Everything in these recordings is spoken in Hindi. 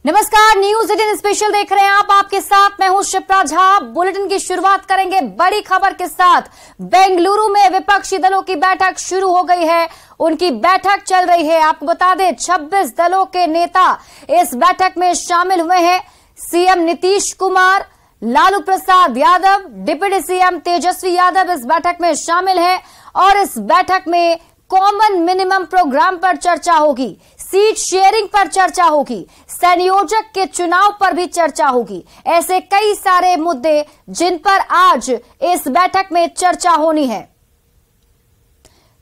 नमस्कार, न्यूज 18 स्पेशल देख रहे हैं आप। आपके साथ मैं हूं शिप्रा झा। बुलेटिन की शुरुआत करेंगे बड़ी खबर के साथ। बेंगलुरु में विपक्षी दलों की बैठक शुरू हो गई है। उनकी बैठक चल रही है। आपको बता दें 26 दलों के नेता इस बैठक में शामिल हुए हैं। CM Nitish Kumar, Lalu Prasad Yadav, deputy CM Tejashwi Yadav इस बैठक में शामिल हैं और इस बैठक में कॉमन मिनिमम प्रोग्राम पर चर्चा होगी, सीट शेयरिंग पर चर्चा होगी, संयोजक के चुनाव पर भी चर्चा होगी। ऐसे कई सारे मुद्दे जिन पर आज इस बैठक में चर्चा होनी है।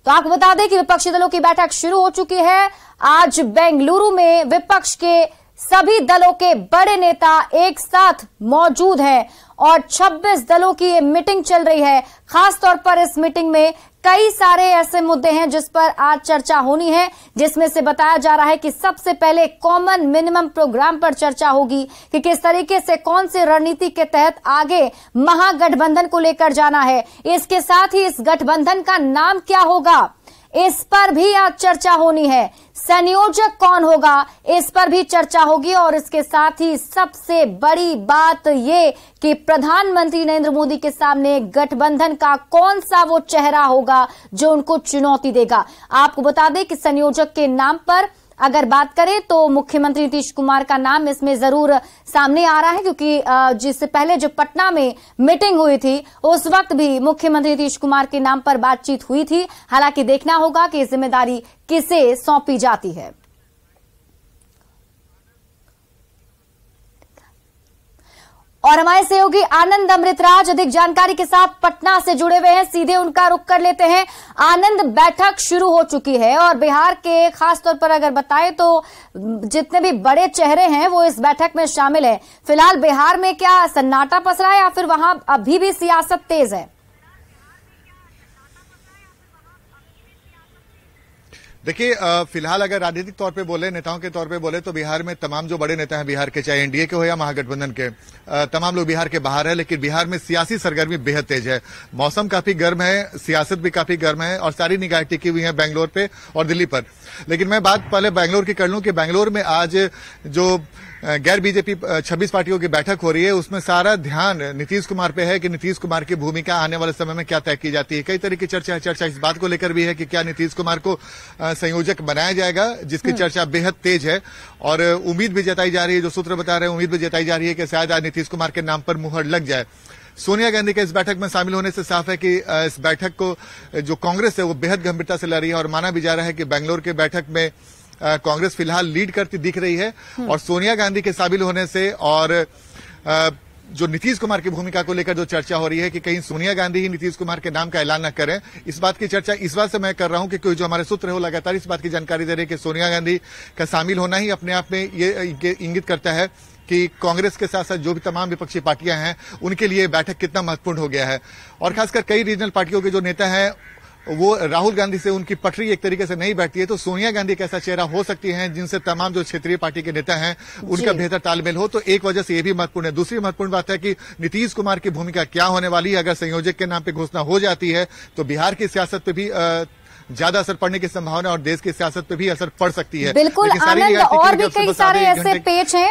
तो आपको बता दें कि विपक्षी दलों की बैठक शुरू हो चुकी है। आज बेंगलुरु में विपक्ष के सभी दलों के बड़े नेता एक साथ मौजूद हैं और 26 दलों की ये मीटिंग चल रही है। खास तौर पर इस मीटिंग में कई सारे ऐसे मुद्दे हैं जिस पर आज चर्चा होनी है, जिसमें से बताया जा रहा है कि सबसे पहले कॉमन मिनिमम प्रोग्राम पर चर्चा होगी कि किस तरीके से कौन सी रणनीति के तहत आगे महागठबंधन को लेकर जाना है। इसके साथ ही इस गठबंधन का नाम क्या होगा, इस पर भी आज चर्चा होनी है। संयोजक कौन होगा, इस पर भी चर्चा होगी। और इसके साथ ही सबसे बड़ी बात ये कि प्रधानमंत्री नरेंद्र मोदी के सामने गठबंधन का कौन सा वो चेहरा होगा जो उनको चुनौती देगा। आपको बता दें कि संयोजक के नाम पर अगर बात करें तो मुख्यमंत्री नीतीश कुमार का नाम इसमें जरूर सामने आ रहा है, क्योंकि जिससे पहले जो पटना में मीटिंग हुई थी उस वक्त भी मुख्यमंत्री नीतीश कुमार के नाम पर बातचीत हुई थी। हालांकि देखना होगा कि जिम्मेदारी किसे सौंपी जाती है। और हमारे सहयोगी आनंद अमृतराज अधिक जानकारी के साथ पटना से जुड़े हुए हैं, सीधे उनका रुख कर लेते हैं। आनंद, बैठक शुरू हो चुकी है और बिहार के खास तौर पर अगर बताएं तो जितने भी बड़े चेहरे हैं वो इस बैठक में शामिल हैं। फिलहाल बिहार में क्या सन्नाटा पसरा है या फिर वहां अभी भी सियासत तेज है? देखिए, फिलहाल अगर राजनीतिक तौर पे बोले, नेताओं के तौर पे बोले तो बिहार में तमाम जो बड़े नेता हैं बिहार के, चाहे एनडीए के हो या महागठबंधन के, तमाम लोग बिहार के बाहर है। लेकिन बिहार में सियासी सरगर्मी बेहद तेज है। मौसम काफी गर्म है, सियासत भी काफी गर्म है और सारी निगाहें टिकी हुई हैं बेंगलोर पे और दिल्ली पर। लेकिन मैं बात पहले बेंगलोर की कर लूं कि बेंगलोर में आज जो गैर बीजेपी 26 पार्टियों की बैठक हो रही है उसमें सारा ध्यान नीतीश कुमार पे है कि नीतीश कुमार की भूमिका आने वाले समय में क्या तय की जाती है। कई तरह की चर्चा इस बात को लेकर भी है कि क्या नीतीश कुमार को संयोजक बनाया जाएगा, जिसकी चर्चा बेहद तेज है। और उम्मीद भी जताई जा रही है, जो सूत्र बता रहे हैं, उम्मीद भी जताई जा रही है कि शायद आज नीतीश कुमार के नाम पर मुहर लग जाए। सोनिया गांधी के इस बैठक में शामिल होने से साफ है कि इस बैठक को जो कांग्रेस है वो बेहद गंभीरता से ले रही है और माना भी जा रहा है कि बेंगलोर के बैठक में कांग्रेस फिलहाल लीड करती दिख रही है। और सोनिया गांधी के शामिल होने से और जो नीतीश कुमार की भूमिका को लेकर जो चर्चा हो रही है कि कहीं सोनिया गांधी ही नीतीश कुमार के नाम का ऐलान न करें, इस बात की चर्चा इस बात से मैं कर रहा हूं कि जो हमारे सूत्र है वो लगातार इस बात की जानकारी दे रहे हैं कि सोनिया गांधी का शामिल होना ही अपने आप में ये इंगित करता है कि कांग्रेस के साथ साथ जो भी तमाम विपक्षी पार्टियां हैं उनके लिए बैठक कितना महत्वपूर्ण हो गया है। और खासकर कई रीजनल पार्टियों के जो नेता हैं वो राहुल गांधी से उनकी पटरी एक तरीके से नहीं बैठती है, तो सोनिया गांधी एक ऐसा चेहरा हो सकती है जिनसे तमाम जो क्षेत्रीय पार्टी के नेता हैं उनका बेहतर तालमेल हो। तो एक वजह से ये भी महत्वपूर्ण है। दूसरी महत्वपूर्ण बात है कि नीतीश कुमार की भूमिका क्या होने वाली है। अगर संयोजक के नाम पे घोषणा हो जाती है तो बिहार की सियासत पे भी ज्यादा असर पड़ने की संभावना और देश की सियासत पे भी असर पड़ सकती है। बिल्कुल आनंद, और भी कई सारे ऐसे पेच हैं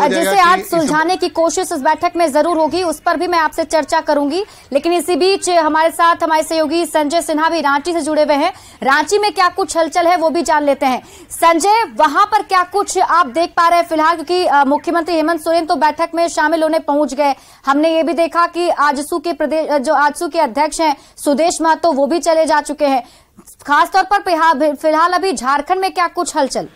जिसे आज सुलझाने की कोशिश इस बैठक में जरूर होगी, उस पर भी मैं आपसे चर्चा करूंगी। लेकिन इसी बीच हमारे साथ हमारे सहयोगी संजय सिन्हा भी रांची से जुड़े हुए हैं। रांची में क्या कुछ हलचल है वो भी जान लेते हैं। संजय, वहां पर क्या कुछ आप देख पा रहे हैं फिलहाल, क्योंकि मुख्यमंत्री हेमंत सोरेन तो बैठक में शामिल होने पहुंच गए। हमने ये भी देखा कि आजसू के प्रदेश जो आजसू के अध्यक्ष हैं सुदेश महतो वो भी चले जा चुके हैं। खासतौर पर फिलहाल अभी झारखंड में क्या कुछ हलचल?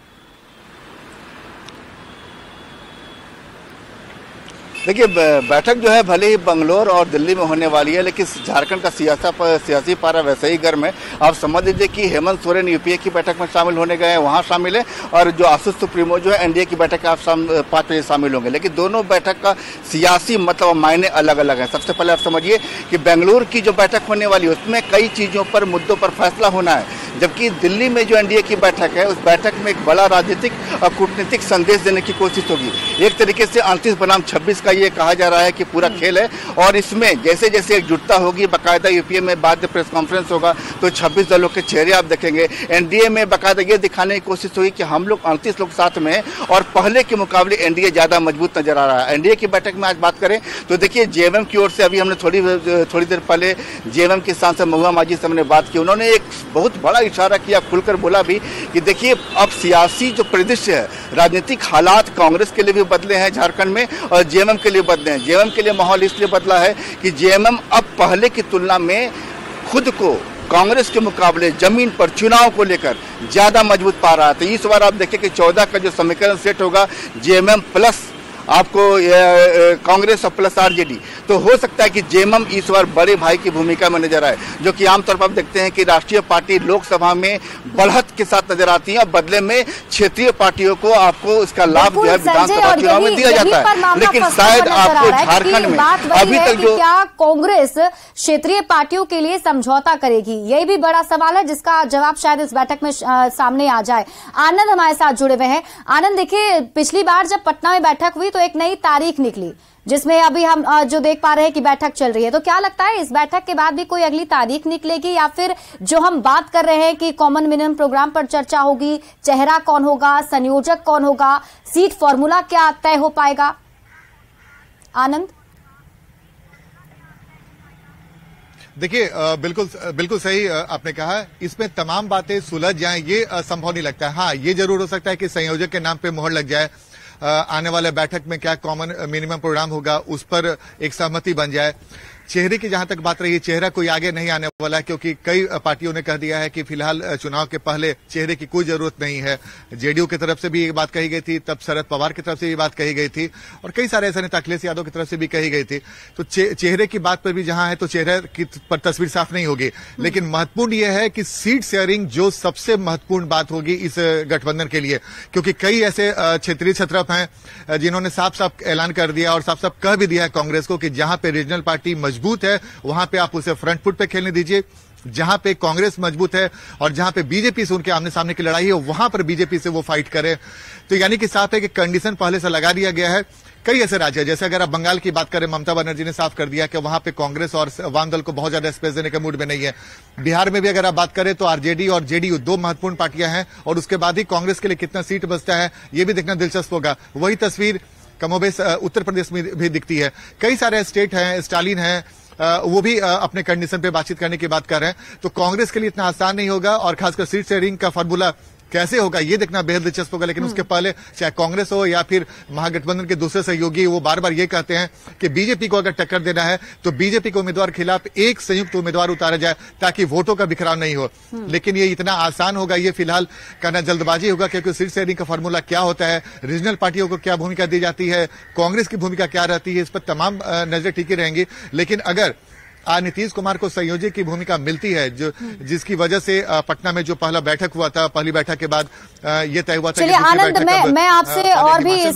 देखिए, बैठक जो है भले ही बंगलोर और दिल्ली में होने वाली है, लेकिन झारखंड का सियासी पारा वैसे ही गर्म है। आप समझ लीजिए कि हेमंत सोरेन यूपीए की बैठक में शामिल होने गए हैं, वहां शामिल है, और जो आशीष सुप्रीमो जो है एनडीए की बैठक में आप 5 बजे शामिल होंगे। लेकिन दोनों बैठक का सियासी मतलब मायने अलग अलग है। सबसे पहले आप समझिए कि बेंगलुरु की जो बैठक होने वाली है उसमें कई चीजों पर, मुद्दों पर फैसला होना है, जबकि दिल्ली में जो एनडीए की बैठक है उस बैठक में एक बड़ा राजनीतिक और कूटनीतिक संदेश देने की कोशिश होगी। एक तरीके से 29 बनाम 26 का ये कहा जा रहा है कि पूरा खेल है और इसमें जैसे जैसे एकजुटता होगी, बाकायदा यूपीए में बाद में प्रेस कॉन्फ्रेंस होगा तो 26 दलों के चेहरे आप देखेंगे। एनडीए में बाकायदा ये दिखाने की कोशिश होगी कि हम लोग 38 लोग साथ में हैं और पहले के मुकाबले एनडीए ज्यादा मजबूत नजर आ रहा है। एनडीए की बैठक में आज बात करें तो देखिए जेएमएम की ओर से अभी हमने थोड़ी देर पहले जेएमएम के सांसद महुआ माझी से हमने बात की। उन्होंने एक बहुत बड़ा इशारा किया, खुलकर बोला भी कि देखिए अब सियासी जो परिदृश्य है, राजनीतिक हालात कांग्रेस के लिए भी बदले हैं झारखंड में और जेएमएम के लिए बदले हैं। जेएमएम के लिए माहौल इसलिए बदला है कि जेएमएम अब पहले की तुलना में खुद को कांग्रेस के मुकाबले जमीन पर चुनाव को लेकर ज्यादा मजबूत पा रहा था। इस बार आप देखें कि 14 का जो समीकरण सेट होगा जेएमएम प्लस आपको कांग्रेस और प्लस आरजेडी, तो हो सकता है कि जेएमएम इस बार बड़े भाई की भूमिका में नजर आए, जो कि आमतौर पर आप देखते हैं कि राष्ट्रीय पार्टी लोकसभा में बढ़त के साथ नजर आती है और बदले में क्षेत्रीय पार्टियों को आपको इसका लाभ जो है विधानसभा चुनाव में दिया जाता है। लेकिन शायद आपको झारखंड में अभी तक जो क्या कांग्रेस क्षेत्रीय पार्टियों के लिए समझौता करेगी, यही भी बड़ा सवाल है जिसका जवाब शायद इस बैठक में सामने आ जाए। आनंद हमारे साथ जुड़े हुए हैं। आनंद, देखिए पिछली बार जब पटना में बैठक हुई तो एक नई तारीख निकली जिसमें अभी हम जो देख पा रहे हैं कि बैठक चल रही है, तो क्या लगता है इस बैठक के बाद भी कोई अगली तारीख निकलेगी या फिर जो हम बात कर रहे हैं कि कॉमन मिनिमम प्रोग्राम पर चर्चा होगी, चेहरा कौन होगा, संयोजक कौन होगा, सीट फॉर्मूला क्या तय हो पाएगा? आनंद, देखिए बिल्कुल सही आपने कहा, इसमें तमाम बातें सुलझ जाएं ये संभव नहीं लगता है। हाँ, ये जरूर हो सकता है कि संयोजक के नाम पे मोहर लग जाए, आने वाले बैठक में क्या कॉमन मिनिमम प्रोग्राम होगा उस पर एक सहमति बन जाए। चेहरे की जहां तक बात रही है, चेहरा कोई आगे नहीं आने वाला है क्योंकि कई पार्टियों ने कह दिया है कि फिलहाल चुनाव के पहले चेहरे की कोई जरूरत नहीं है। जेडीयू की तरफ से भी ये बात कही गई थी, तब शरद पवार की तरफ से भी बात कही गई थी और कई सारे ऐसे नेता अखिलेश यादव की तरफ से भी कही गई थी। तो चेहरे की बात पर भी जहां है तो चेहरे की पर तस्वीर साफ नहीं होगी। लेकिन महत्वपूर्ण यह है कि सीट शेयरिंग जो सबसे महत्वपूर्ण बात होगी इस गठबंधन के लिए, क्योंकि कई ऐसे क्षेत्रीय छत्रप हैं जिन्होंने साफ साफ ऐलान कर दिया और साफ साफ कह भी दिया है कांग्रेस को कि जहां पे रीजनल पार्टी मजबूत है वहां पे आप उसे फ्रंट फुट पे खेलने दीजिए, जहां पे कांग्रेस मजबूत है और जहां पे बीजेपी से उनके आमने सामने की लड़ाई है वहां पर बीजेपी से वो फाइट करे। तो यानी कि साफ है कि कंडीशन पहले से लगा दिया गया है। कई ऐसे राज्य जैसे अगर आप बंगाल की बात करें, ममता बनर्जी ने साफ कर दिया कि वहां पे कांग्रेस और वाम दल को बहुत ज्यादा स्पेस देने के मूड में नहीं है। बिहार में भी अगर आप बात करें तो आरजेडी और जेडीयू दो महत्वपूर्ण पार्टियां हैं और उसके बाद ही कांग्रेस के लिए कितना सीट बचता है ये भी देखना दिलचस्प होगा। वही तस्वीर कमोबेश उत्तर प्रदेश में भी दिखती है। कई सारे स्टेट हैं, स्टालिन है, वो भी अपने कंडीशन पे बातचीत करने की बात कर रहे हैं। तो कांग्रेस के लिए इतना आसान नहीं होगा और खासकर सीट शेयरिंग का फार्मूला कैसे होगा ये देखना बेहद दिलचस्प होगा। लेकिन उसके पहले चाहे कांग्रेस हो या फिर महागठबंधन के दूसरे सहयोगी, वो बार बार ये कहते हैं कि बीजेपी को अगर टक्कर देना है तो बीजेपी के उम्मीदवार के खिलाफ एक संयुक्त उम्मीदवार उतारा जाए ताकि वोटों का बिखराव नहीं हो। लेकिन ये इतना आसान होगा ये फिलहाल कहना जल्दबाजी होगा, क्योंकि सीट शेयरिंग का फार्मूला क्या होता है, रीजनल पार्टियों को क्या भूमिका दी जाती है, कांग्रेस की भूमिका क्या रहती है, इस पर तमाम नजरें टिकी रहेंगी। लेकिन अगर नीतीश कुमार को संयोजक की भूमिका मिलती है जो जिसकी वजह से पटना में जो पहला बैठक हुआ था, पहली बैठक के बाद ये तय हुआ था। चलिए आनंद, मैं आपसे और भी